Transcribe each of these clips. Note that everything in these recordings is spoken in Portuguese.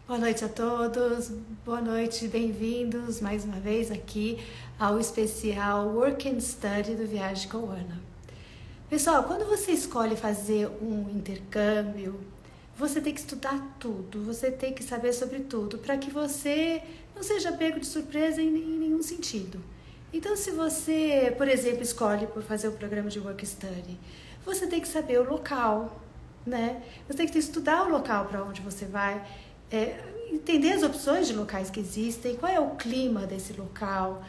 Boa noite a todos, boa noite, bem-vindos mais uma vez aqui ao especial Work and Study do Viagem com Ana. Pessoal, quando você escolhe fazer um intercâmbio, você tem que estudar tudo, você tem que saber sobre tudo, para que você não seja pego de surpresa em nenhum sentido. Então, se você, por exemplo, escolhe por fazer o programa de Work Study, você tem que saber o local, né? Você tem que estudar o local para onde você vai, entender as opções de locais que existem, qual é o clima desse local,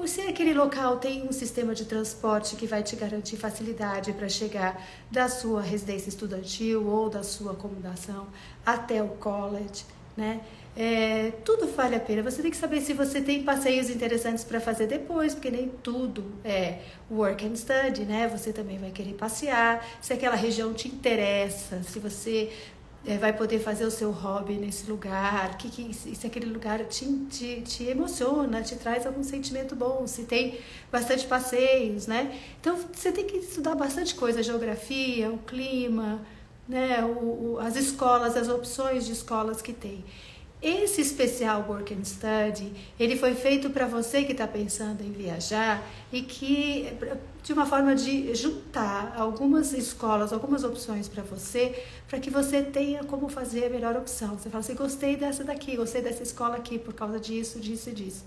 se aquele local tem um sistema de transporte que vai te garantir facilidade para chegar da sua residência estudantil ou da sua acomodação até o college, né? Tudo vale a pena. Você tem que saber se você tem passeios interessantes para fazer depois, porque nem tudo é work and study, né? Você também vai querer passear, se aquela região te interessa, se você vai poder fazer o seu hobby nesse lugar, se aquele lugar te emociona, te traz algum sentimento bom, se tem bastante passeios, né? Então, você tem que estudar bastante coisa, geografia, o clima, né? As escolas, as opções de escolas que tem. Esse especial Work and Study, ele foi feito para você que está pensando em viajar e que, de uma forma de juntar algumas escolas, algumas opções para que você tenha como fazer a melhor opção. Você fala assim, gostei dessa daqui, gostei dessa escola aqui por causa disso, disso e disso.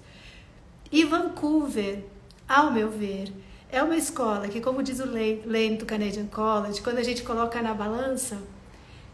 E Vancouver, ao meu ver, é uma escola que, como diz o Lane do Canadian College, quando a gente coloca na balança,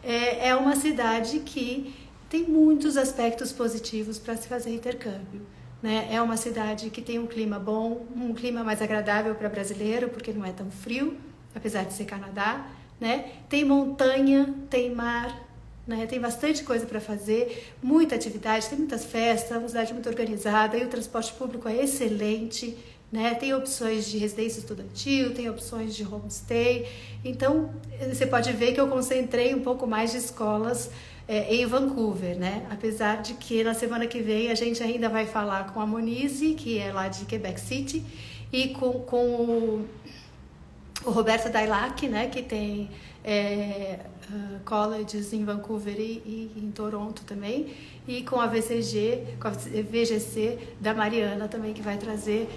é uma cidade que tem muitos aspectos positivos para se fazer intercâmbio. Né? É uma cidade que tem um clima bom, um clima mais agradável para brasileiro, porque não é tão frio, apesar de ser Canadá. Né? Tem montanha, tem mar, né? Tem bastante coisa para fazer, muita atividade, tem muitas festas, uma cidade muito organizada e o transporte público é excelente. Né? Tem opções de residência estudantil, tem opções de homestay. Então, você pode ver que eu concentrei um pouco mais de escolas em Vancouver, né? Apesar de que na semana que vem a gente ainda vai falar com a Monize, que é lá de Quebec City, e com o Roberto Dailac, né? Que tem colleges em Vancouver e em Toronto também, e com a VCG, com a VGC da Mariana também, que vai trazer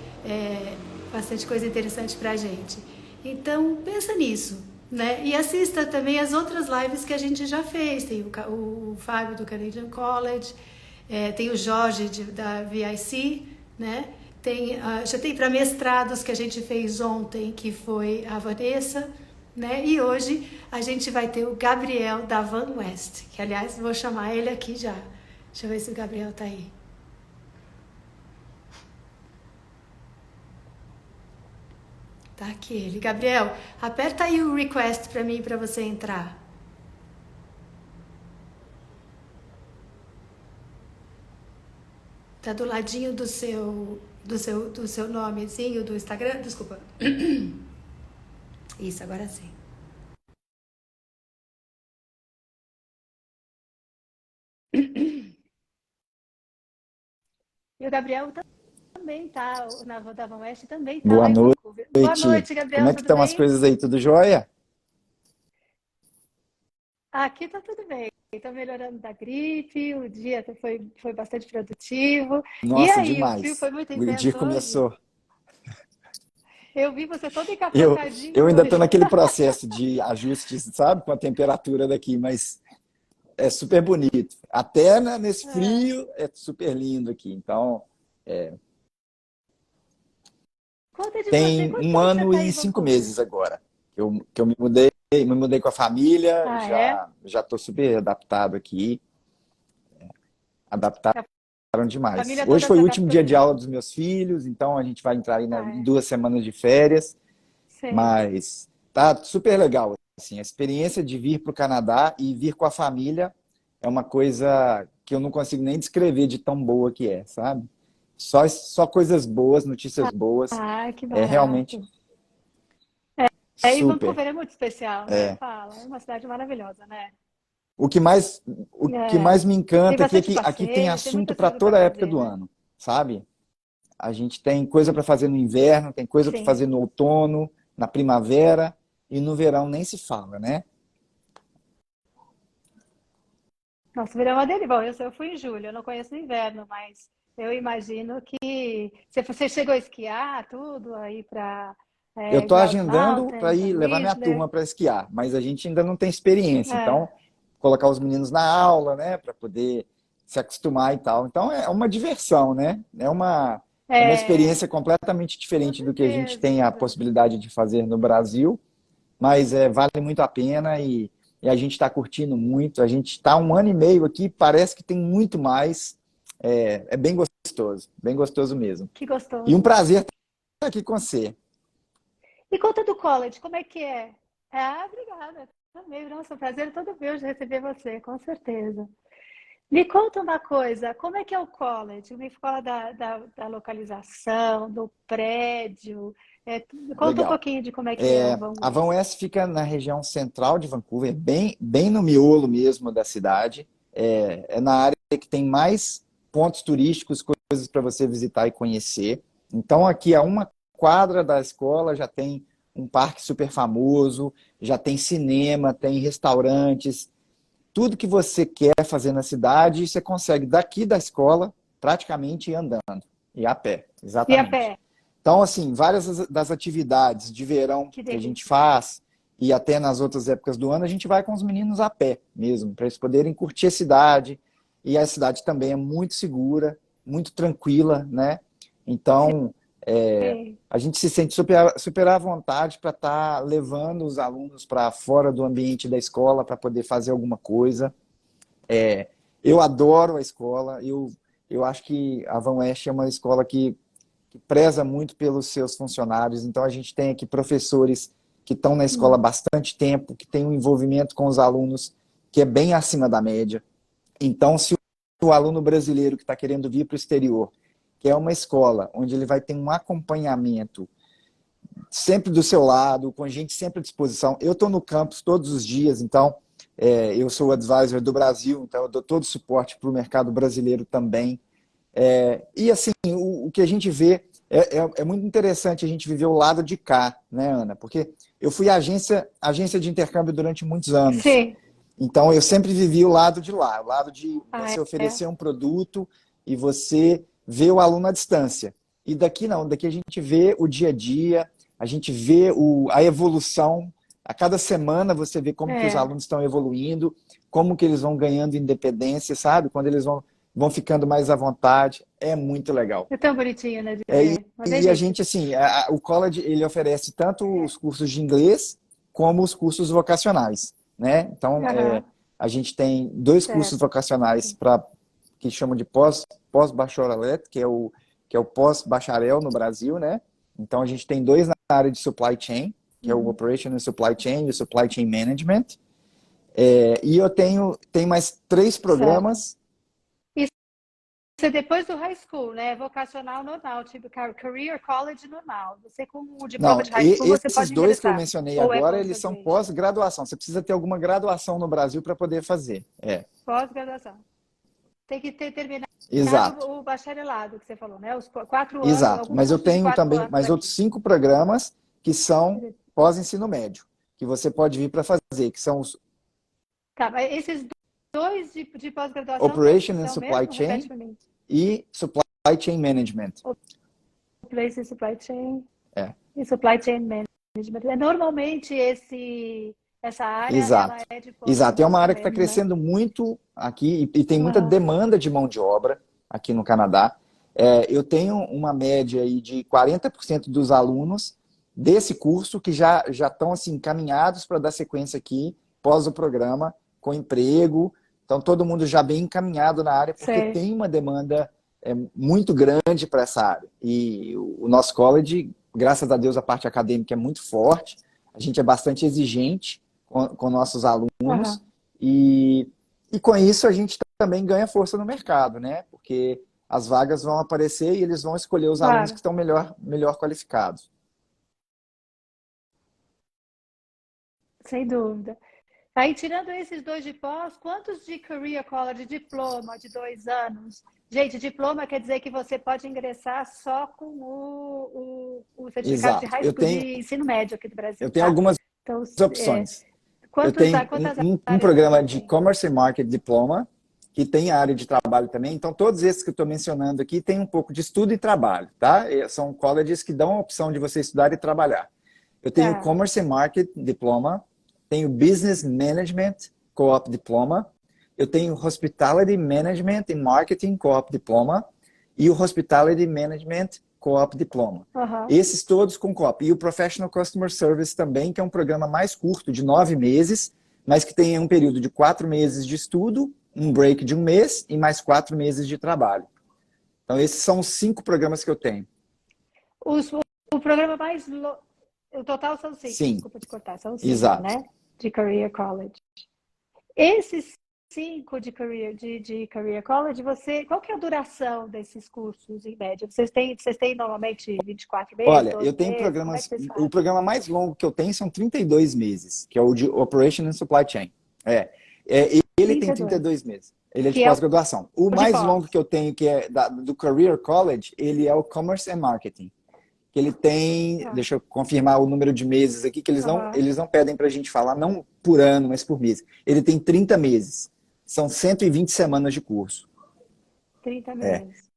bastante coisa interessante pra gente. Então, pensa nisso, né? E assista também as outras lives que a gente já fez. Tem o Fábio do Canadian College, tem o Jorge da VIC, né? Já tem para mestrados que a gente fez ontem, que foi a Vanessa, né? E hoje a gente vai ter o Gabriel da Van West, que aliás vou chamar ele aqui já. Deixa eu ver se o Gabriel tá aí. Tá aqui ele. Gabriel, aperta aí o request para mim para você entrar. Tá do ladinho do seu nomezinho do Instagram? Desculpa. Isso, agora sim. E o Gabriel também tá, na da Van West também tá Boa lá em Vancouver. Boa noite. noite, Como Gabriel, é que tudo estão as bem? coisas aí? Tudo jóia? Aqui tá tudo bem. Tá melhorando da gripe, o dia foi bastante produtivo. E Nossa, aí, o frio demais. foi muito O dia intenso hoje? começou. Eu vi você todo Eu, encapotadinho eu ainda estou hoje. naquele processo de ajuste, sabe, com a temperatura daqui, mas é super bonito. Até nesse É. frio é super lindo aqui. Então, Conta de você, tem quanto um tempo você ano tá em e cinco Vancouver? meses agora que eu me mudei com a família, Ah, é? já estou super adaptado aqui, adaptaram A demais. família Hoje toda foi se o último adaptou dia de bem. aula dos meus filhos, então a gente vai entrar aí Ah, em é. 2 semanas de férias. Sei. Mas tá super legal. Assim, a experiência de vir para o Canadá e vir com a família é uma coisa que eu não consigo nem descrever de tão boa que é, sabe? Só coisas boas, notícias boas. Ah, que É realmente barato. E super. Vancouver é muito especial, né? Fala, é uma cidade maravilhosa, né? O que mais, o que É. mais me Tem encanta é que bastante aqui tem passeio, tem assunto muita para coisa para toda a época fazer, do né? ano, sabe? A gente tem coisa para fazer no inverno, tem coisa para Sim. fazer no outono, na primavera e no verão nem se fala, né? Nossa, verão é uma delícia. Bom, eu fui em julho, eu não conheço o inverno, mas eu imagino que você chegou a esquiar tudo aí para Eu estou Grouse agendando para Mountains, ir levar minha Whistler. turma para esquiar, mas a gente ainda não tem experiência. É, Então, colocar os meninos na aula, né, para poder se acostumar e tal. Então, é uma diversão, né? É uma é, experiência completamente com diferente do que a gente certeza. tem a possibilidade de fazer no Brasil, mas vale muito a pena e a gente está curtindo muito. A gente está um ano e meio aqui, parece que tem muito mais. É bem gostoso mesmo. Que E um gostoso. prazer estar aqui com você. E conta do college, como é que é? Ah, obrigada. Também, nossa, um prazer todo meu de receber você, com certeza. Me conta uma coisa, como é que é o college? Me fala da localização, do prédio. Conta um Legal. pouquinho de como é que é o Van A Van West. West fica na região central de Vancouver, bem no miolo mesmo da cidade. É na área que tem mais pontos turísticos, coisas para você visitar e conhecer. Então, aqui a uma quadra da escola já tem um parque super famoso, já tem cinema, tem restaurantes, tudo que você quer fazer na cidade, você consegue daqui da escola praticamente andando e a pé, E a exatamente. pé? Então, assim, várias das atividades de verão Que que a gente delícia. faz e até nas outras épocas do ano, a gente vai com os meninos a pé mesmo, para eles poderem curtir a cidade. E a cidade também é muito segura, muito tranquila, né? Então, Sim. a gente se sente super à vontade para estar levando os alunos para fora do ambiente da escola para poder fazer alguma coisa. Eu adoro a escola, eu acho que a Van West é uma escola que preza muito pelos seus funcionários. Então, a gente tem aqui professores que estão na escola há Hum. bastante tempo, que têm um envolvimento com os alunos que é bem acima da média. Então, se o aluno brasileiro que está querendo vir para o exterior, que é uma escola onde ele vai ter um acompanhamento sempre do seu lado, com a gente sempre à disposição. Eu estou no campus todos os dias, então eu sou o advisor do Brasil, então eu dou todo o suporte para o mercado brasileiro também. E assim, o que a gente vê é muito interessante a gente viver o lado de cá, né, Ana? Porque eu fui agência de intercâmbio durante muitos anos. Sim. Então, eu sempre vivi o lado de lá, o lado de Ah, você é. oferecer um produto e você ver o aluno à distância. E daqui não, daqui a gente vê o dia a dia, a gente vê a evolução. A cada semana você vê como que os É. alunos estão evoluindo, como que eles vão ganhando independência, sabe? Quando eles vão ficando mais à vontade. É muito legal. É tão bonitinho, né, de É, e, ver. Uma e a delícia. gente, assim, o college, ele oferece tanto É. os cursos de inglês como os cursos vocacionais, né? Então, Aham. a gente tem dois cursos Certo. vocacionais que chamam de pós-bacharelate, que é o pós-bacharel no Brasil, né? Então, a gente tem dois na área de supply chain, que é o Uhum. Operation and Supply Chain e o Supply Chain Management. E eu tenho mais três Certo. programas. Isso é depois do high school, né? Vocacional normal, tipo career college normal. Você com o diploma Não, de high school, você esses pode dois que eu ingressar. mencionei Ou é agora, eles são post-graduation? pós-graduação. Você precisa ter alguma graduação no Brasil para poder fazer. Pós-graduação. Tem que ter terminado Exato, o bacharelado que você falou, né? Os 4 anos, exato. alguns Mas eu cursos de tenho quatro também anos mais outros aqui. 5 programas que são pós-ensino médio, que você pode vir para fazer, que são os Tá, mas esses dois de pós-graduação, quais que Operation and são Supply mesmo? Repete Chain para mim. e Supply Chain Management. O Place and Supply Chain É, e Supply Chain Management. Normalmente essa área ela exato. é de Exato. É uma pós-graduação área que está mesmo, né? crescendo muito aqui e tem muita Aham. demanda de mão de obra aqui no Canadá. Eu tenho uma média aí de 40% dos alunos desse curso que já estão assim encaminhados para dar sequência aqui pós o programa com emprego. Então todo mundo já bem encaminhado na área porque Sei. tem uma demanda muito grande para essa área. E o nosso college, graças a Deus, a parte acadêmica é muito forte. A gente é bastante exigente com nossos alunos Aham. e com isso a gente também ganha força no mercado, né? Porque as vagas vão aparecer e eles vão escolher os alunos que Claro, estão melhor qualificados. sem dúvida. Aí, tirando esses dois de pós, quantos de Career College, diploma de 2 anos? Gente, diploma quer dizer que você pode ingressar só com o certificado de Exato. high school, de ensino médio aqui do Eu Brasil, tenho tá? algumas Então, opções. Eu quantos, tenho quantas um áreas você programa de tem? Commerce and Market Diploma, que tem área de trabalho também. Então, todos esses que eu estou mencionando aqui têm um pouco de estudo e trabalho, tá? São colleges que dão a opção de você estudar e trabalhar. Eu tenho Tá. Commerce and Market Diploma, tenho Business Management Co-op Diploma, eu tenho Hospitality Management and Marketing Co-op Diploma e o Hospitality Management Co-op Diploma. Aham. Esses todos com co-op. E o Professional Customer Service também, que é um programa mais curto, de 9 meses, mas que tem um período de 4 meses de estudo, um break de um mês e mais 4 meses de trabalho. Então, esses são os 5 programas que eu tenho. Os- o programa mais. O total são 5, Sim, desculpa te cortar, são 5, exato. né? De Career College. Esses 5 de Career College, qual que é a duração desses cursos, em média? Vocês têm normalmente 24 meses, Olha, eu 12 tenho meses? Como é que programas. vocês O fazem? programa mais longo que eu tenho são 32 meses, que é o de Operation and Supply Chain. Ele tem 32. 32 meses. Ele é de Que é pós-graduação. O o de mais longo pós. que eu tenho, que é do Career College, ele é o Commerce and Marketing. Que ele tem, Tá. deixa eu confirmar o número de meses aqui, que Aham. eles não pedem para a gente falar, não por ano, mas por mês. Ele tem 30 meses. São 120 semanas de curso. 30 É. meses.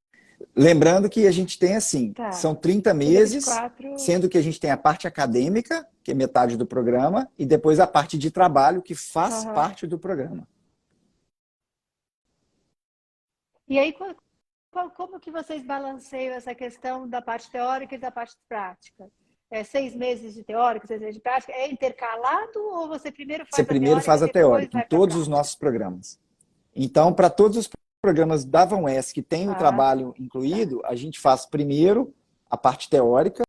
Lembrando que a gente tem assim, Tá. são 30 Ele é meses, 24. sendo que a gente tem a parte acadêmica, que é metade do programa, e depois a parte de trabalho, que faz Aham. parte do programa. E aí, como que vocês balanceiam essa questão da parte teórica e da parte prática? 6 meses de teórica, 6 meses de prática? É intercalado ou você primeiro Você faz a primeiro teórica faz e a depois teórica em vai para a todos os prática? nossos programas. Então, para todos os programas da VanWest que tem o Ah, trabalho tá. incluído, a gente faz primeiro a parte teórica,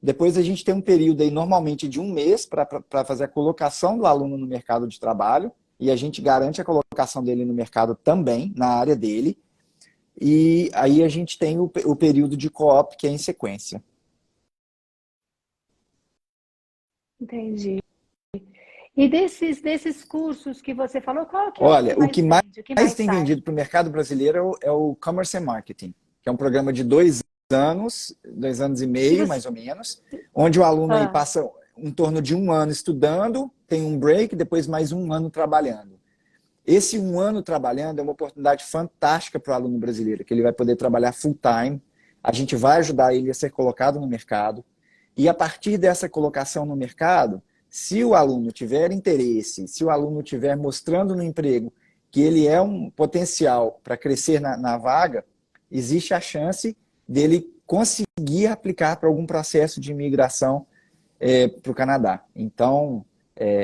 depois a gente tem um período aí normalmente de um mês para fazer a colocação do aluno no mercado de trabalho, e a gente garante a colocação dele no mercado também, na área dele, e aí a gente tem o período de co-op, que é em sequência. Entendi. E desses cursos que você falou, qual que é o que Olha, o mais que vende, o que mais mais tem sai? vendido para o mercado brasileiro é o Commerce and Marketing, que é um programa de 2 anos, 2 anos e meio, Você, mais ou menos, onde o aluno aí ah, passa em torno de um ano estudando, tem um break, depois mais um ano trabalhando. Esse um ano trabalhando é uma oportunidade fantástica para o aluno brasileiro, que ele vai poder trabalhar full time, a gente vai ajudar ele a ser colocado no mercado, e a partir dessa colocação no mercado, se o aluno tiver interesse, se o aluno estiver mostrando no emprego que ele é um potencial para crescer na vaga, existe a chance dele conseguir aplicar para algum processo de imigração para o Canadá. Então,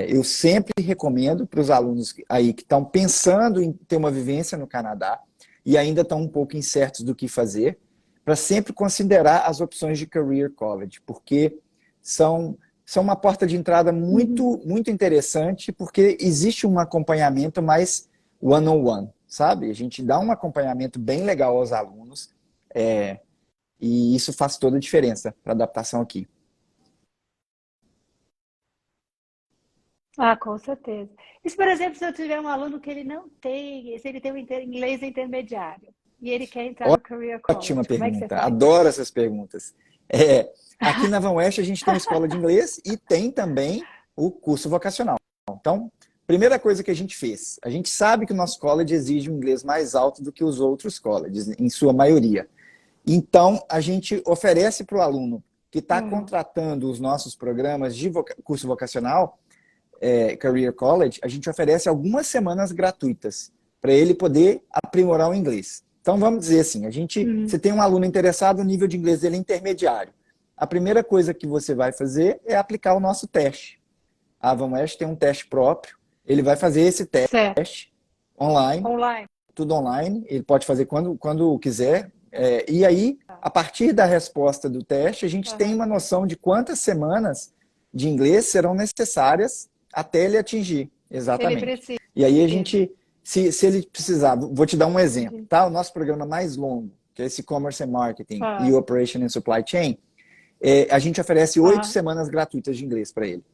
eu sempre recomendo para os alunos aí que estão pensando em ter uma vivência no Canadá e ainda estão um pouco incertos do que fazer, para sempre considerar as opções de Career College, porque são uma porta de entrada uhum. muito, muito interessante, porque existe um acompanhamento mais one-on-one, sabe? A gente dá um acompanhamento bem legal aos alunos, é, e isso faz toda a diferença para a adaptação aqui. Ah, com certeza. E se, por exemplo, se eu tiver um aluno que ele não tem, se ele tem inglês intermediário e ele quer entrar no Career Ótima College, como é que você pergunta, faz? adoro essas perguntas. Aqui na Van West a gente tem uma escola de inglês e tem também o curso vocacional. Então, primeira coisa que a gente fez, a gente sabe que o nosso college exige um inglês mais alto do que os outros colleges, em sua maioria. Então, a gente oferece para o aluno que está Uhum. contratando os nossos programas de curso vocacional, Career College, a gente oferece algumas semanas gratuitas para ele poder aprimorar o inglês. Então, vamos dizer assim, Uhum. você tem um aluno interessado, o nível de inglês dele é intermediário. A primeira coisa que você vai fazer é aplicar o nosso teste. A VanWest tem um teste próprio, ele vai fazer esse Certo. teste online, Online. tudo online, ele pode fazer quando quiser. E aí, a partir da resposta do teste, a gente tem Aham. uma noção de quantas semanas de inglês serão necessárias até ele atingir, Ele exatamente. precisa. E aí a gente, se ele precisar, vou te dar um exemplo, Entendi. tá? O nosso programa mais longo, que é esse Commerce and Marketing e Ah, Operation and Supply Chain, a gente oferece 8 aham. semanas gratuitas de inglês para ele.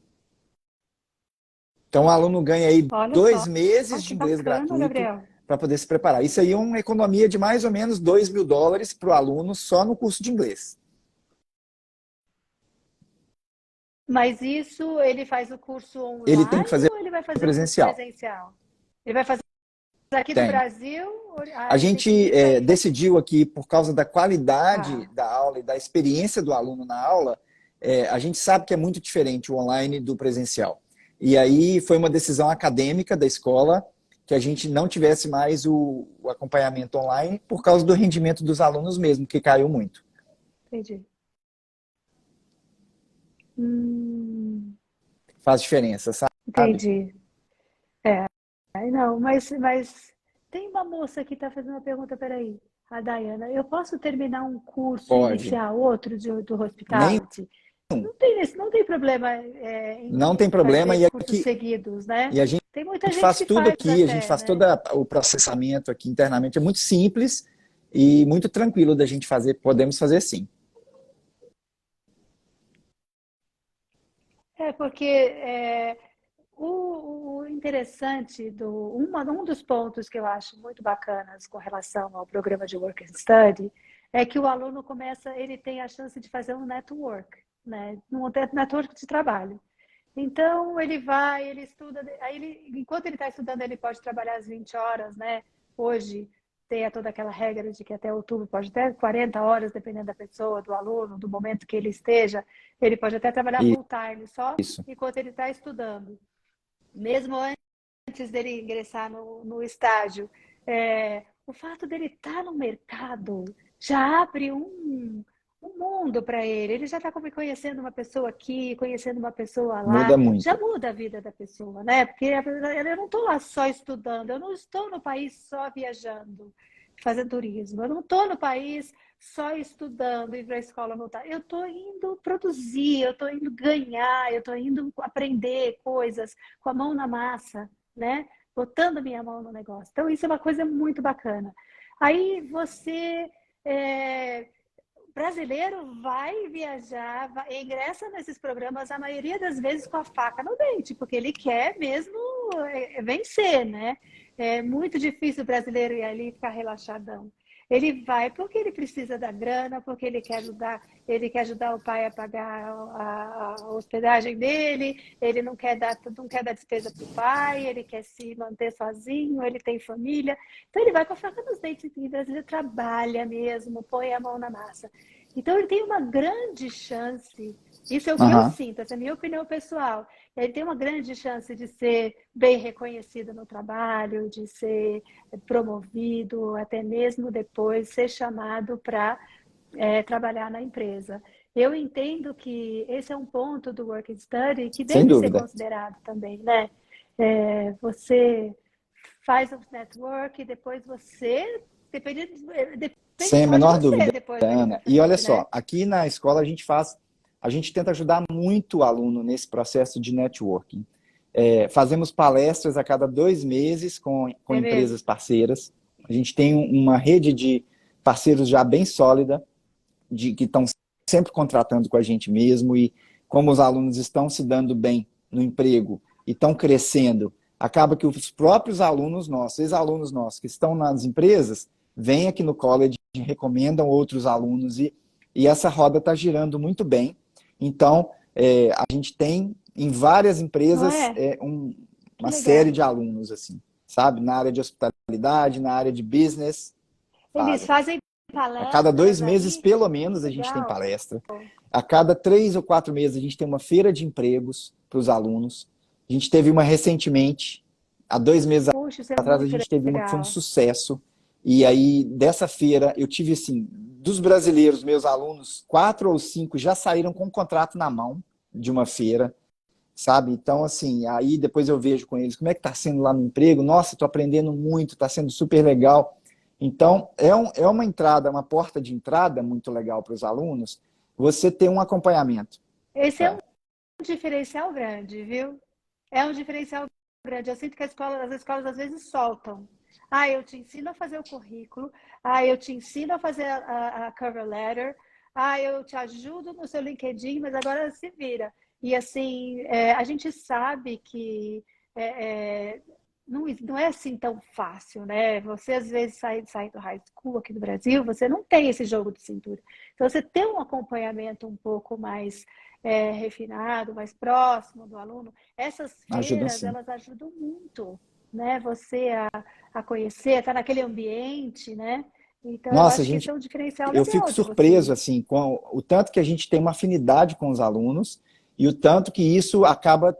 Então, o aluno ganha aí Olha dois só, meses de que inglês bacana, gratuito Gabriel. para poder se preparar. Isso aí é uma economia de mais ou menos US$ 2.000 para o aluno só no curso de inglês. Mas isso ele faz o curso Ele tem que online fazer ou ele vai fazer o curso presencial. presencial? Ele vai fazer. aqui do Tem. Brasil, A ele tem que gente vir para aí. decidiu aqui, por causa da qualidade Tá, da aula e da experiência do aluno na aula, a gente sabe que é muito diferente o online do presencial. E aí foi uma decisão acadêmica da escola que a gente não tivesse mais o acompanhamento online por causa do rendimento dos alunos mesmo, que caiu muito. entendi. Hum, Faz diferença, sabe? entendi. Ai, não, mas tem uma moça que está fazendo uma pergunta, peraí, a Dayana, eu posso terminar um curso e Pode. iniciar outro do Nem, Hospitality? Não tem problema não tem em problema. fazer E, cursos aqui, seguidos, né? e a gente Tem muita gente faz que tudo faz aqui, a gente até, faz todo né? o processamento aqui internamente. É muito simples e muito tranquilo da gente fazer. Podemos fazer sim. É porque o interessante um dos pontos que eu acho muito bacanas com relação ao programa de Work and Study é que o aluno ele tem a chance de fazer um network, né? Um network de trabalho. Então ele estuda, enquanto ele está estudando, ele pode trabalhar as 20 horas, né? Hoje tem toda aquela regra de que até outubro pode até 40 horas, dependendo da pessoa, do aluno, do momento que ele esteja, ele pode até trabalhar full time só Isso. enquanto ele está estudando. Mesmo antes dele ingressar no estágio, o fato dele estar no mercado já abre um mundo para ele. Ele já está conhecendo uma pessoa aqui, conhecendo uma pessoa Muda lá, já muito. muda a vida da pessoa, né? Porque eu não estou lá só estudando, eu não estou no país só viajando, fazendo turismo, eu não estou no país só estudando, ir para a escola voltar. Eu estou indo produzir, eu estou indo ganhar, eu estou indo aprender coisas com a mão na massa, né? Botando minha mão no negócio. Então, isso é uma coisa muito bacana. Aí você, é, brasileiro, vai viajar, ingressa nesses programas, a maioria das vezes com a faca no dente, porque ele quer mesmo vencer, né? É muito difícil o brasileiro ir ali e ficar relaxadão. Ele vai porque ele precisa da grana, porque ele quer ajudar o pai a pagar a hospedagem dele, ele não quer dar despesa para o pai, ele quer se manter sozinho, ele tem família. Então ele vai com a faca nos dentes e o brasileiro trabalha mesmo, põe a mão na massa. Então ele tem uma grande chance, isso é o que eu Aham. sinto, essa é a minha opinião pessoal. Ele tem uma grande chance de ser bem reconhecido no trabalho, de ser promovido, até mesmo depois ser chamado para trabalhar na empresa. Eu entendo que esse é um ponto do Work and Study que Sem deve ser dúvida. considerado também, né? Você faz o network, depois você, depende Sem a só de menor você dúvida, depois dali para Ana. E olha frente, né? só, aqui na escola a gente tenta ajudar muito o aluno nesse processo de networking. Fazemos palestras a cada 2 meses com É mesmo? empresas parceiras. A gente tem uma rede de parceiros já bem sólida, que estão sempre contratando com a gente mesmo. E como os alunos estão se dando bem no emprego e estão crescendo, acaba que os próprios alunos nossos, ex-alunos nossos que estão nas empresas, vêm aqui no college, recomendam outros alunos e essa roda está girando muito bem. Então, a gente tem em várias Não empresas é? Que uma série de legal. alunos, assim, sabe? Na área de hospitalidade, na área de business, Eles fazem. fazem A cada dois palestras meses, aí? pelo Que menos, a gente tem legal. palestra. A cada 3 ou 4 meses, a gente tem uma feira de empregos para os alunos. A gente teve uma recentemente, há 2 meses Puxa, isso é atrás, a muito gente teve uma que foi um legal. sucesso. E aí, dessa feira, eu tive, assim, dos brasileiros, meus alunos, 4 ou 5 já saíram com um contrato na mão de uma feira, sabe? Então, assim, aí depois eu vejo com eles como é que está sendo lá no emprego. Nossa, estou aprendendo muito, está sendo super legal. Então, é uma entrada, uma porta de entrada muito legal para os alunos, você ter um acompanhamento. Esse é um É. diferencial grande, viu? É um diferencial grande. Eu sinto que as escolas às vezes soltam. Ah, eu te ensino a fazer o currículo. Ah, eu te ensino a fazer a cover letter. Ah, eu te ajudo no seu LinkedIn, mas agora se vira. E assim, a gente sabe que é, é, não é assim tão fácil, né? Você às vezes sai do high school aqui no Brasil, você não tem esse jogo de cintura. Então, você ter um acompanhamento um pouco mais refinado, mais próximo do aluno, essas Ajuda feiras, sim. elas ajudam muito, né? Você a conhecer, a estar naquele ambiente, né? Então, eu Nossa, acho que isso é um diferencial eu fico legal de vocês. surpreso assim com o tanto que a gente tem uma afinidade com os alunos e o tanto que isso acaba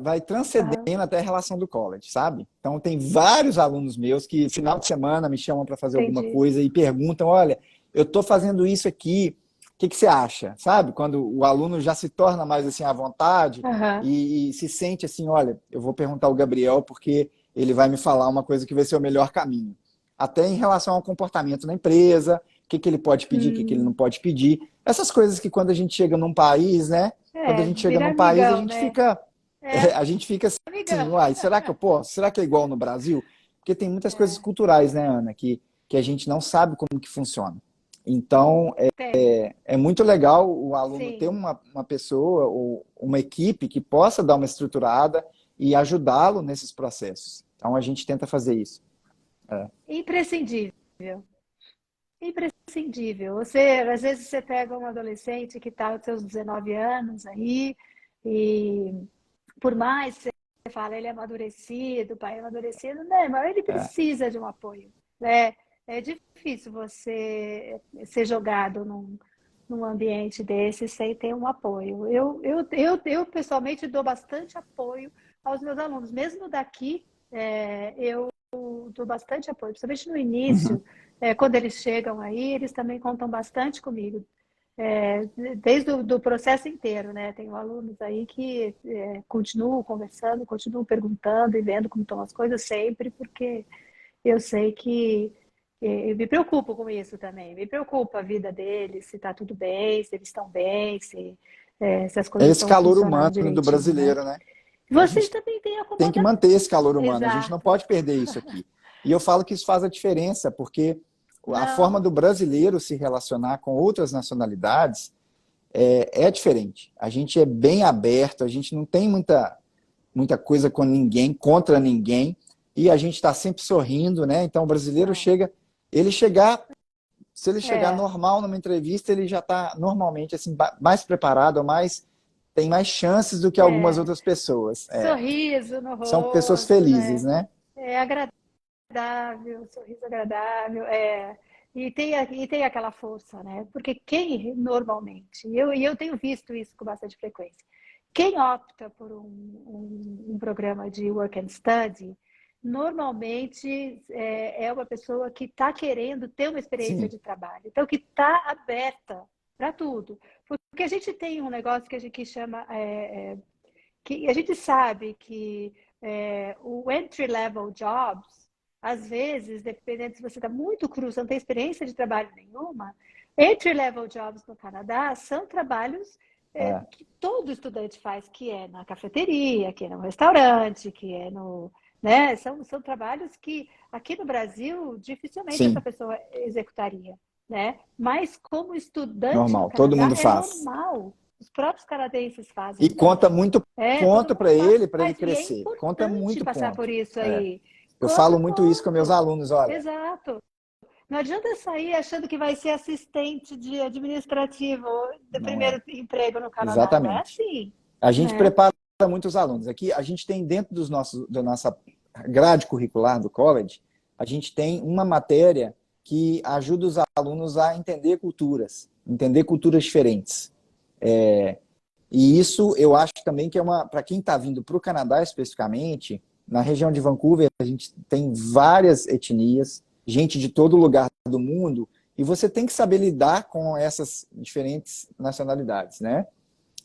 vai Aham, transcendendo até a relação do college, sabe? Então tem vários alunos meus que final de semana me chamam para fazer alguma entendi. coisa e perguntam, olha, eu estou fazendo isso aqui, o que que você acha? Sabe? Quando o aluno já se torna mais assim à vontade Aham, e se sente assim, olha, eu vou perguntar ao Gabriel porque ele vai me falar uma coisa que vai ser o melhor caminho até em relação ao comportamento na empresa, o que, que ele pode pedir, o que, que ele não pode pedir. Essas coisas que quando a gente chega num país, né? Quando a gente chega vira num país, amigão, né? É, a gente fica assim, amigão. uai, será que eu posso? Será que é igual no Brasil? Porque tem muitas coisas É, culturais, né, Ana, que a gente não sabe como que funciona. Então, tem, é muito legal o aluno ter sim. uma pessoa ou uma equipe que possa dar uma estruturada e ajudá-lo nesses processos. Então, a gente tenta fazer isso. É, Imprescindível. Imprescindível. Às vezes você pega um adolescente que está aos seus 19 anos aí, e por mais que você fale, ele é amadurecido, o pai é amadurecido, né? Mas ele é. precisa de um apoio, né? É difícil você ser jogado num ambiente desse sem ter um apoio. Eu pessoalmente dou bastante apoio aos meus alunos, mesmo daqui, eu dou bastante apoio, principalmente no início, quando eles chegam aí, eles também contam bastante comigo, é, desde o do processo inteiro, né? Tenho alunos aí que continuam conversando, continuam perguntando e vendo como estão as coisas sempre, porque eu sei que eu me preocupo com isso também. Me preocupa a vida deles, se está tudo bem, se eles estão bem, se as É coisas esse estão calor funcionando humano do direitinho, né? brasileiro, né? A Vocês gente também têm tem que acomodamento. manter esse calor humano, a gente não Exato. pode perder isso aqui. E eu falo que isso faz a diferença, porque a forma Não, do brasileiro se relacionar com outras nacionalidades é diferente. A gente é bem aberto, a gente não tem muita coisa com ninguém, contra ninguém, e a gente está sempre sorrindo, né? Então o brasileiro não. chega, ele chegar, se ele chegar É, normal numa entrevista, ele já está normalmente assim, mais preparado, mais tem mais chances do que algumas é. outras pessoas. Sorriso no São pessoas rosto, felizes, né? né? É agradável, sorriso agradável, e tem aquela força, né? Porque quem normalmente, e eu tenho visto isso com bastante frequência, quem opta por um programa de work and study, normalmente é uma pessoa que está querendo ter uma experiência Sim, de trabalho, então que está aberta para tudo. Porque a gente tem um negócio que a gente que chama que a gente sabe que o entry-level jobs, às vezes, dependendo se você está muito cru, você não tem experiência de trabalho nenhuma, entry-level jobs no Canadá são trabalhos é, que todo estudante faz, que é na cafeteria, que é no restaurante, que é no... Né? São trabalhos que aqui no Brasil dificilmente essa sim, pessoa executaria. Né? Mas como estudante no normal, todo Canadá mundo é faz. normal. Os próprios canadenses E fazem conta também. muito Todo ponto mundo para ele faz. E é crescer. Conta importante muito passar por ponto. isso É. aí. Eu Conta falo muito isso com meus ponto. alunos, olha. Exato. Não adianta sair achando que vai ser assistente de administrativo do Não é. primeiro emprego no Canadá. Não é Exatamente. assim, A gente né? prepara muitos alunos. Aqui a gente tem dentro da nossa grade curricular do college, a gente tem uma matéria que ajuda os alunos a entender culturas diferentes. E isso eu acho também que é para quem está vindo para o Canadá especificamente, na região de Vancouver, a gente tem várias etnias, gente de todo lugar do mundo, e você tem que saber lidar com essas diferentes nacionalidades, né?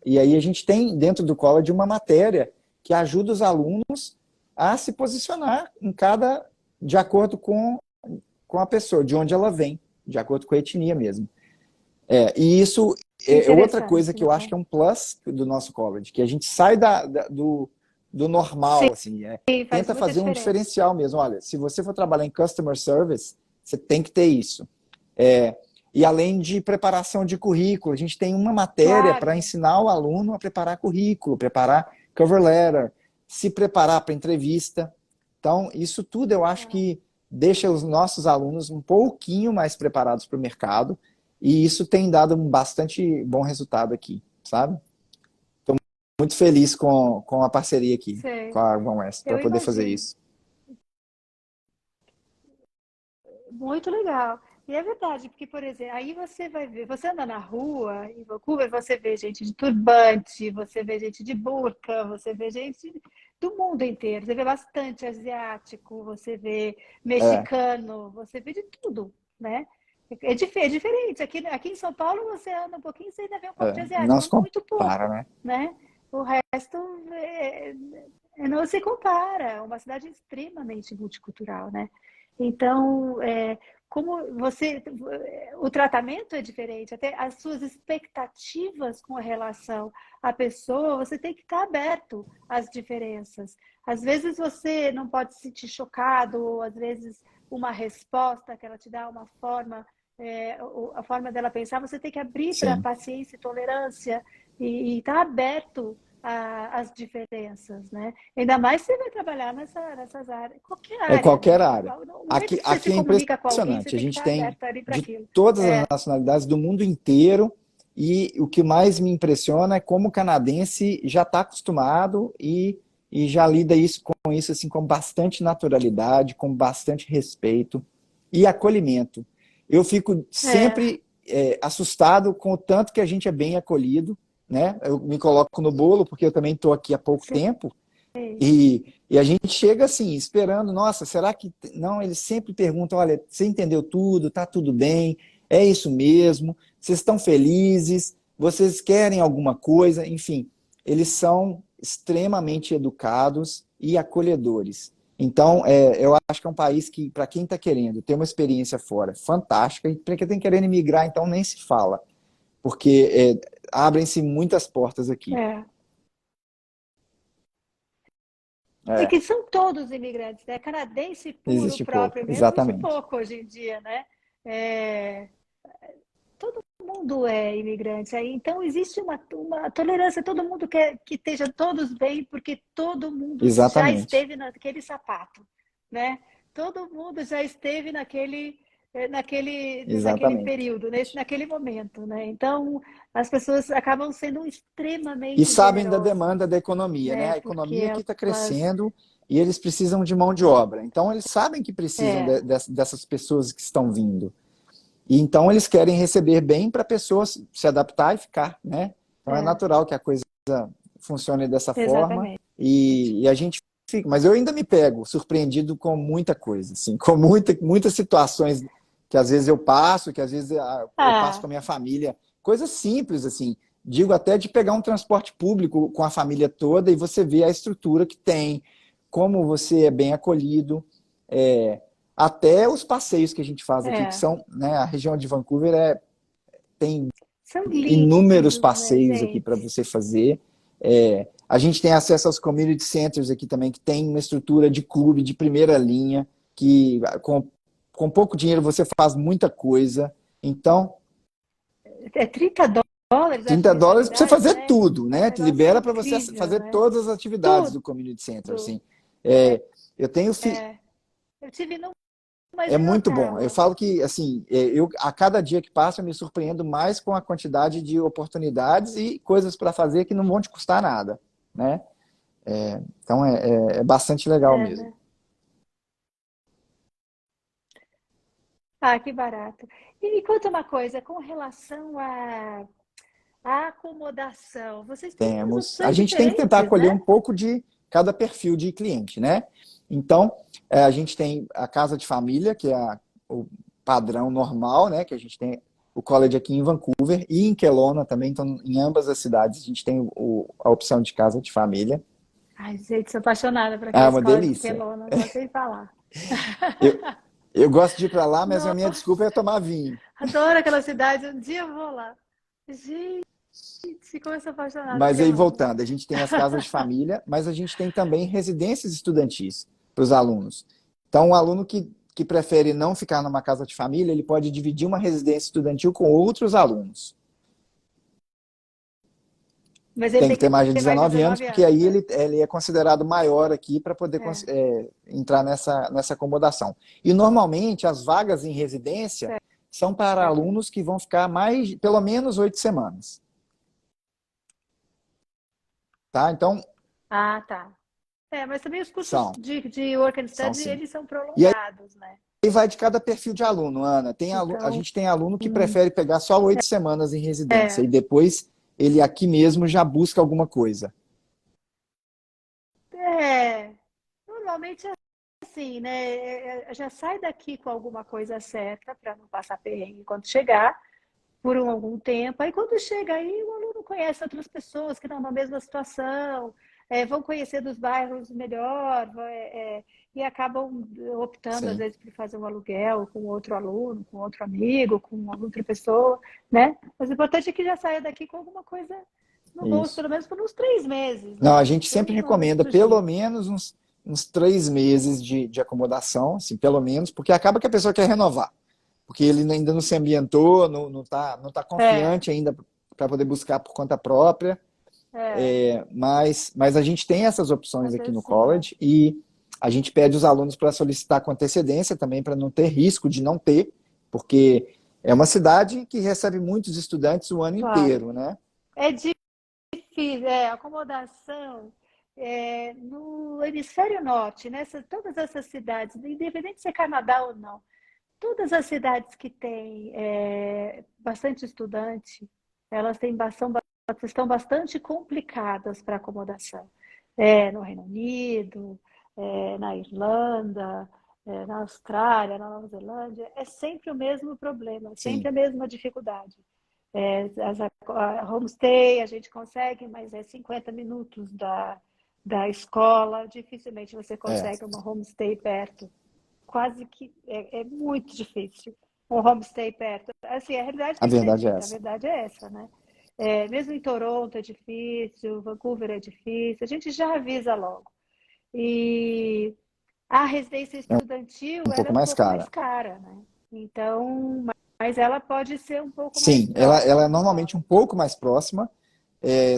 E aí a gente tem dentro do college uma matéria que ajuda os alunos a se posicionar de acordo com a pessoa, de onde ela vem, de acordo com a etnia mesmo. E isso Que é outra coisa interessante, que eu acho né? que é um plus do nosso college, que a gente sai do normal, assim, Sim, faz tenta muita fazer um diferença. diferencial mesmo. Olha, se você for trabalhar em customer service, você tem que ter isso. É, e além de preparação de currículo, a gente tem uma matéria para Claro. ensinar o aluno a preparar currículo, preparar cover letter, se preparar para entrevista. Então, isso tudo eu acho que deixa os nossos alunos um pouquinho mais preparados para o mercado, e isso tem dado um bastante bom resultado aqui, sabe? Estou muito feliz com a parceria aqui, com Sei. a One West, para Eu poder fazer imagino. isso. Muito legal. E é verdade, porque, por exemplo, aí você vai ver, você anda na rua em Vancouver, você vê gente de turbante, você vê gente de burca, você vê gente do mundo inteiro. Você vê bastante asiático, você vê É, mexicano, você vê de tudo, né? É diferente. Aqui em São Paulo você anda um pouquinho, você ainda vê um pouco de asiático, não se mas muito compara, pouco, né? né? O resto não se compara. É uma cidade extremamente multicultural, né? Então, como o tratamento é diferente, até as suas expectativas com relação à pessoa, você tem que estar aberto às diferenças. Às vezes você não pode se sentir chocado, ou às vezes uma resposta que ela te dá uma forma, a forma dela pensar, você tem que abrir para Sim. paciência e tolerância e estar aberto às diferenças, né? Ainda mais se você vai trabalhar nessas áreas, qualquer É área, né? qualquer área. O momento Aqui, que você se aqui é comunica com alguém, você impressionante. A tem que gente estar tem aberto ali para de aquilo. todas as É, nacionalidades do mundo inteiro, e o que mais me impressiona é como o canadense já está acostumado e já lida com isso assim, com bastante naturalidade, com bastante respeito e acolhimento. Eu fico é, sempre assustado com o tanto que a gente é bem acolhido, né? Eu me coloco no bolo porque eu também estou aqui há pouco tempo. sei. E a gente chega assim, esperando, nossa, será que. Não, eles sempre perguntam: olha, você entendeu tudo, tá tudo bem, é isso mesmo, vocês estão felizes, vocês querem alguma coisa, enfim, eles são extremamente educados e acolhedores. Então, eu acho que é um país que, para quem está querendo ter uma experiência fora, fantástica, e para quem está querendo emigrar, então nem se fala, porque abrem-se muitas portas aqui. É. É É, que são todos imigrantes, né? Canadense puro, existe pouco, próprio mesmo, existe exatamente. pouco hoje em dia, né? É, todo mundo é imigrante aí, então existe uma tolerância, todo mundo quer que esteja todos bem, porque todo mundo já Exatamente. esteve naquele sapato, né? Todo mundo já esteve naquele Exatamente. período, naquele momento, né? Então as pessoas acabam sendo E extremamente sabem da generosas, demanda da economia, né? né? A Porque economia aqui está elas, crescendo e eles precisam de mão de obra. Então, eles sabem que precisam é, dessas pessoas que estão vindo. E então, eles querem receber bem para a pessoa se adaptar e ficar, né? Então, é é, natural que a coisa funcione dessa forma exatamente. e a gente fica. Mas eu ainda me pego surpreendido com muita coisa, assim, com muitas situações que às vezes eu passo, que às vezes eu passo com Ah, a minha família, coisas simples, assim. Digo até de pegar um transporte público com a família toda e você vê a estrutura que tem, como você é bem acolhido, é, até os passeios que a gente faz aqui, que é. são, né, a região de Vancouver tem São inúmeros lindos, né, passeios aqui para gente? você fazer. A gente tem acesso aos community centers aqui também, que tem uma estrutura de clube de primeira linha, que com pouco dinheiro você faz muita coisa. Então, É $30, acho, a 30 dólares para você mensalidade, fazer né? tudo, É um né? Te negócio libera para você incrível, fazer né? todas as atividades Tudo. do community center, assim. É, eu tenho É. Eu tive num, mas É em muito bom. Eu Ottawa. falo que, assim, eu a cada dia que passa eu me surpreendo mais com a quantidade de oportunidades e coisas para fazer que não vão te custar nada, né? Então é bastante legal É, mesmo. né? Ah, que barato. E me conta uma coisa, com relação à acomodação, vocês têm umas A opções gente tem que tentar diferentes, acolher né? um pouco de cada perfil de cliente, né? Então, a gente tem a casa de família, que é o padrão normal, né? Que a gente tem o college aqui em Vancouver e em Kelowna também. Então, em ambas as cidades, a gente tem a opção de casa de família. Ai, gente, sou apaixonada por É aquela uma escola de delícia. Kelowna, não gosto nem de falar. Eu, eu gosto de ir para lá, mas a minha Nossa, desculpa é tomar vinho. adoro aquela cidade, um dia eu vou lá. Gente, como eu sou apaixonada por Mas aí, Kelowna. voltando, a gente tem as casas de família, mas a gente tem também residências estudantis para os alunos. Então, o aluno que prefere não ficar numa casa de família, ele pode dividir uma residência estudantil com outros alunos. Mas ele Tem que tem ter que mais de ter mais de 19 anos, 19 porque anos, aí né? ele é considerado maior aqui para poder É, entrar nessa acomodação. E normalmente as vagas em residência são para certo. alunos que vão ficar pelo menos 8 semanas. Tá? Então, Ah, tá. É, mas também os cursos são, de Work and são Study, sim. eles são E aí prolongados, né? vai de cada perfil de aluno, Ana. A Então, gente tem aluno que hum, prefere pegar só 8 semanas em residência é, e depois ele aqui mesmo já busca alguma coisa. é, normalmente é assim, né? Já sai daqui com alguma coisa certa para não passar perrengue quando chegar, por algum tempo. Aí, quando chega aí, o aluno conhece outras pessoas que estão na mesma situação, vão conhecer dos bairros melhor, e acabam optando, às Sim, vezes, por fazer um aluguel com outro aluno, com outro amigo, com outra pessoa, né? Mas o importante é que já saia daqui com alguma coisa no bolso, isso. pelo menos por uns 3 meses, Não, a né? gente Que eu sempre normalmente recomenda pelo sugiro. menos uns 3 meses de acomodação, assim, pelo menos, porque acaba que a pessoa quer renovar, porque ele ainda não se ambientou, não tá É, confiante ainda para poder buscar por conta própria. é, Mas a gente tem essas opções às aqui no vezes sim, é. college e a gente pede os alunos para solicitar com antecedência também, para não ter risco de não ter, porque é uma cidade que recebe muitos estudantes o ano Claro. inteiro, né? É difícil, acomodação no hemisfério norte, todas essas cidades, independente de ser Canadá ou não, todas as cidades que têm bastante estudante, elas estão bastante complicadas para acomodação. No Reino Unido, na Irlanda, na Austrália, na Nova Zelândia, é sempre o mesmo problema, é sempre Sim, a mesma dificuldade. A homestay a gente consegue, mas é 50 minutos da escola. Dificilmente você é, consegue uma homestay perto. Quase que é muito difícil um homestay perto. Assim, a realidade a tem que ser verdade é dita, a essa. verdade é essa, né? Mesmo em Toronto é difícil, Vancouver é difícil, a gente já avisa logo. E a residência É estudantil, um ela é pouco um mais pouco mais cara. cara, né? Então, mas ela pode ser um pouco mais Sim, ela é próxima, claro. normalmente um pouco mais próxima,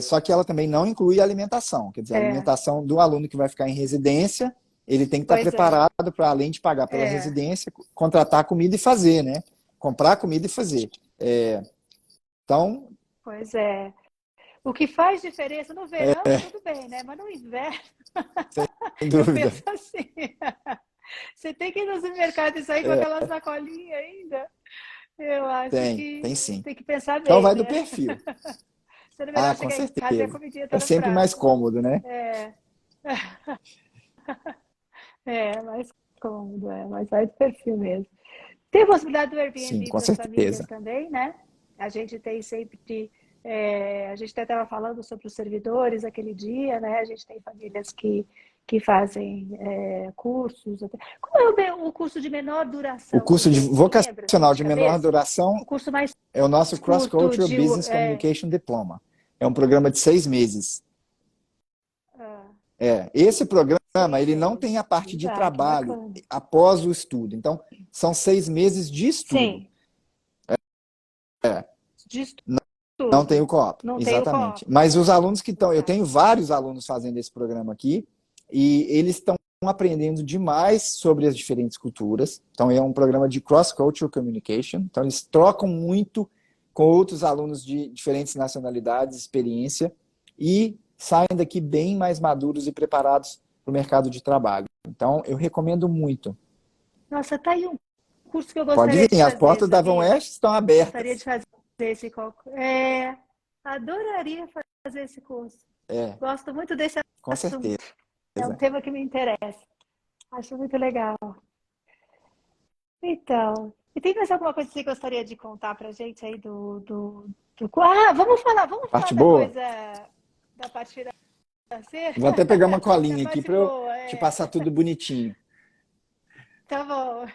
só que ela também não inclui a alimentação. Quer dizer, a É, alimentação do aluno que vai ficar em residência, ele tem que estar pois é, preparado para, além de pagar pela é, residência, contratar comida e fazer, né? Comprar comida e fazer. Então, pois é. O que faz diferença no verão, tudo bem, né? Mas no inverno, sem eu dúvida, penso assim, você tem que ir no supermercado e sair com aquela sacolinha ainda. Eu acho que tem sim. tem que pensar Então bem, vai do né? perfil. Seria melhor Ah, com chegar em casa e a certeza. comidinha estar É no sempre mais prato. cômodo, né? É, mais cômodo, mas vai do perfil mesmo. Tem a possibilidade do Sim, Airbnb com para as famílias certeza. também, né? A gente tem sempre. A gente até estava falando sobre os servidores aquele dia, né? A gente tem famílias que fazem cursos. Como é o curso de menor O duração curso de deles? Você lembra, assim, vocacional de de menor cabeça? duração O curso mais é o nosso Cross curto Cultural de. Business Communication Diploma. É um programa de 6 meses. Ah, Esse programa, seis ele não tem a parte meses. de Ah, que trabalho bacana. após o estudo. Então, são 6 meses de estudo. Sim, É, de não tem estudo. o co-op, Não tem o exatamente. co-op. Mas os alunos que estão, eu Exato. tenho vários alunos fazendo esse programa aqui, e eles estão aprendendo demais sobre as diferentes culturas. Então, é um programa de cross-cultural communication. Então, eles trocam muito com outros alunos de diferentes nacionalidades, experiência, e saem daqui bem mais maduros e preparados para o mercado de trabalho. Então, eu recomendo muito. Nossa, tá aí um curso que eu Pode gostaria de vir, as fazer, portas da Van sabia? West estão Gostaria de abertas. fazer esse curso. Adoraria fazer esse curso. É, Gosto muito desse com certeza. assunto. É um tema que me interessa. Acho muito legal. Então, e tem mais alguma coisa que você gostaria de contar pra gente aí vamos falar Parte da boa? coisa da parte financeira? Vou até pegar uma Da colinha aqui parte para eu boa, te passar tudo bonitinho. tá bom.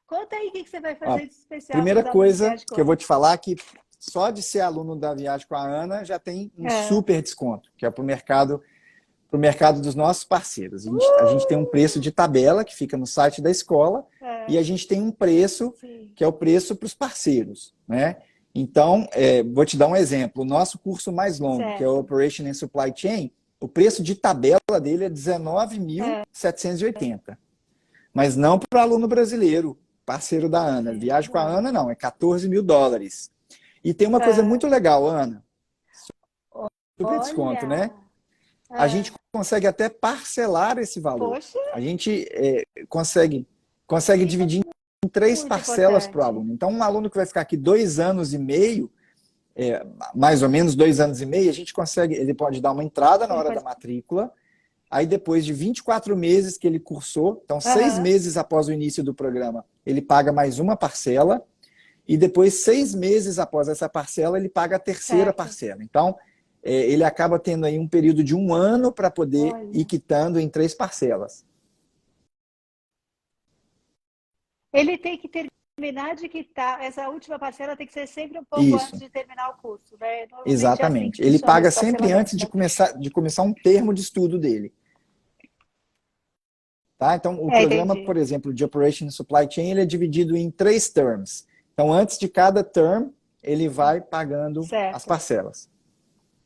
Conta aí o que você vai Ó, fazer de especial para primeira os alunos de coisa viagem que eu vou com te falar é que só de ser aluno da Viagem com a Ana já tem um é. super desconto, que é pro mercado dos nossos parceiros. A gente tem um preço de tabela que fica no site da escola e É, a gente tem um preço sim, que é o preço para os parceiros, né? Então, vou te dar um exemplo. O nosso curso mais longo, que é o certo. Operation and Supply Chain, o preço de tabela dele é 19.780. É, 780. Mas não para o aluno brasileiro, parceiro da Ana. Viagem com a é, Ana, não, é US$ 14.000. E tem uma coisa é. muito legal, Ana, super desconto, né? Olha, A gente é. consegue até parcelar esse valor. Poxa, A gente consegue. consegue Isso é dividir em três muito parcelas para o importante. aluno. Então, um aluno que vai ficar aqui 2 anos e meio, mais ou menos 2 anos e meio, a gente consegue, ele pode dar uma entrada na Ele hora da pode. matrícula, aí depois de 24 meses que ele cursou, então 6 meses após o início do programa, ele paga mais uma parcela, e depois 6 meses após essa parcela, ele paga a terceira Certo. parcela. Então, ele acaba tendo aí um período de 1 ano para poder ir Olha. quitando em 3 parcelas. Ele tem que terminar de quitar, essa última parcela tem que ser sempre um pouco antes Isso, de terminar o curso, né? Normalmente é assim que exatamente. Ele funciona paga esse sempre parcelamento, antes de né? começar um termo de estudo dele. Tá? Então, o programa, Entendi. por exemplo, de Operation Supply Chain, ele é dividido em 3 terms. Então, antes de cada term, ele vai pagando as Certo. parcelas.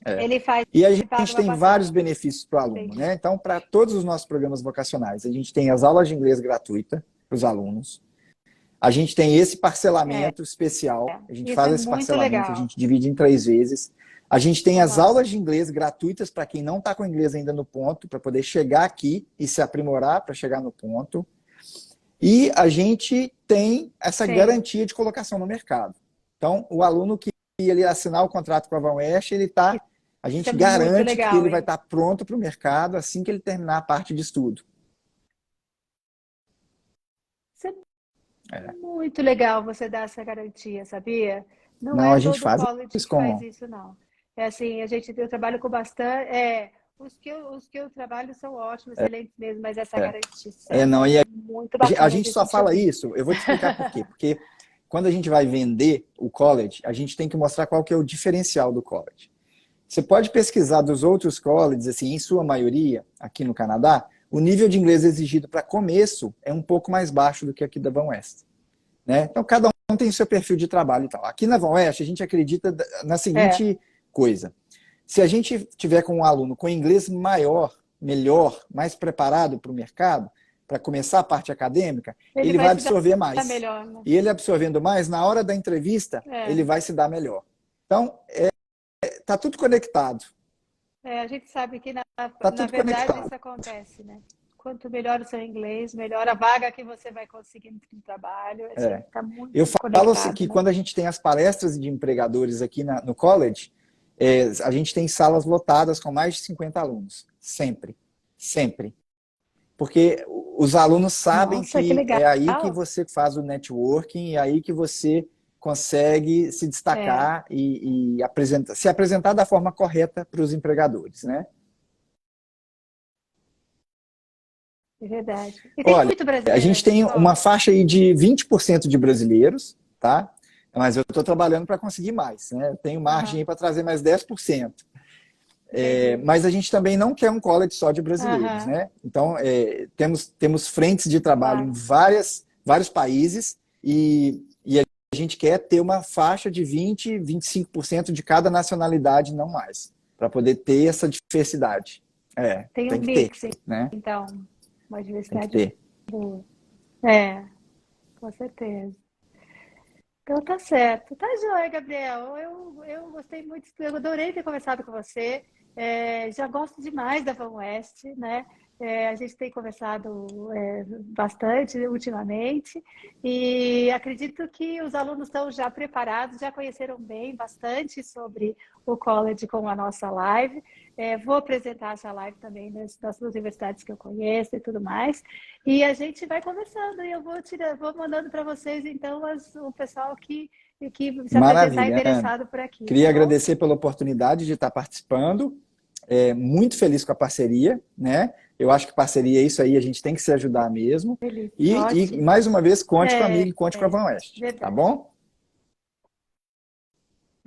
Ele faz, E a ele paga gente uma tem vários parcela. benefícios para o aluno, Entendi. né? Então, para todos os nossos programas vocacionais, a gente tem as aulas de inglês gratuita para os alunos. A gente tem esse É, parcelamento especial. A gente isso faz é esse muito parcelamento, a legal. gente divide em 3 vezes. A gente tem as Aham. aulas de inglês gratuitas para quem não está com inglês ainda no ponto, para poder chegar aqui e se aprimorar para chegar no ponto. E a gente tem essa Sim. garantia de colocação no mercado. Então, o aluno que ele assinar o contrato com a VanWest, ele tá, a Isso é gente muito garante que legal, ele vai hein? estar pronto para o mercado assim que ele terminar a parte de estudo. Isso é muito legal você dar essa garantia, sabia? Não Não, é a gente todo faz college isso que faz com. isso, não. É assim, eu trabalho com bastante. Os que eu trabalho são ótimos, excelentes mesmo, mas essa garantia Não, é e muito a bacana de gente a só gente fala ouvir. isso, eu vou te explicar por quê. Porque quando a gente vai vender o college, a gente tem que mostrar qual que é o diferencial do college. Você pode pesquisar dos outros colleges, assim, em sua maioria, aqui no Canadá, o nível de inglês exigido para começo é um pouco mais baixo do que aqui da VanWest. Né? Então, cada um tem seu perfil de trabalho e tal. Aqui na VanWest, a gente acredita na É, seguinte coisa. Se a gente tiver com um aluno com inglês maior, melhor, mais preparado para o mercado, para começar a parte acadêmica, ele ele vai vai se absorver dar mais. melhor, né? E ele absorvendo mais, na hora da entrevista, ele É, vai se dar melhor. Então, está tudo conectado. a gente sabe que, Está na tudo verdade, conectado. isso acontece, né? Quanto melhor o seu inglês, melhor a vaga que você vai conseguir no trabalho. Assim, está Eu muito falo assim, conectado, que né? quando a gente tem as palestras de empregadores aqui no college, a gente tem salas lotadas com mais de 50 alunos. Sempre. Sempre. Porque os alunos sabem Nossa, que que legal. é aí que você faz o networking, é aí que você consegue se É, destacar e se apresentar da forma correta para os empregadores, né? é verdade. E tem Olha, muito a brasileiro aí gente na tem uma escola? faixa aí de 20% de brasileiros, tá? Mas eu estou trabalhando para conseguir mais, né? Eu tenho margem Aham, aí para trazer mais 10%. entendi. Mas a gente também não quer um college só de brasileiros, Aham, né? Então, temos frentes de trabalho em claro. vários países e a gente quer ter uma faixa de 20, 25% de cada nacionalidade, não mais, para poder ter essa diversidade. Tem um Tem que ter, mix, né? então, uma Tem que diversidade ter. boa. É, com certeza. Então tá certo. Tá joia, Gabriel. Eu gostei muito, eu adorei ter conversado com você. Já gosto demais da Van West, né? A gente tem conversado bastante ultimamente e acredito que os alunos estão já preparados, já conheceram bem bastante sobre o college com a nossa live. Vou apresentar essa live também nas universidades que eu conheço e tudo mais. E a gente vai conversando e eu vou mandando para vocês, então, o pessoal que se apresentar Maravilha, Ana. interessado por aqui, tá Queria bom? agradecer pela oportunidade de estar participando. Muito feliz com a parceria, né? Eu acho que parceria é isso aí, a gente tem que se ajudar mesmo. Feliz. E Ótimo. mais uma vez, conte comigo É, e conte com a Van West, tá verdade. bom?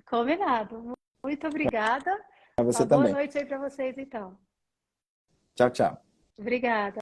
Combinado. Muito obrigada. Para Uma você boa também. noite aí para vocês, então. Tchau, tchau. Obrigada.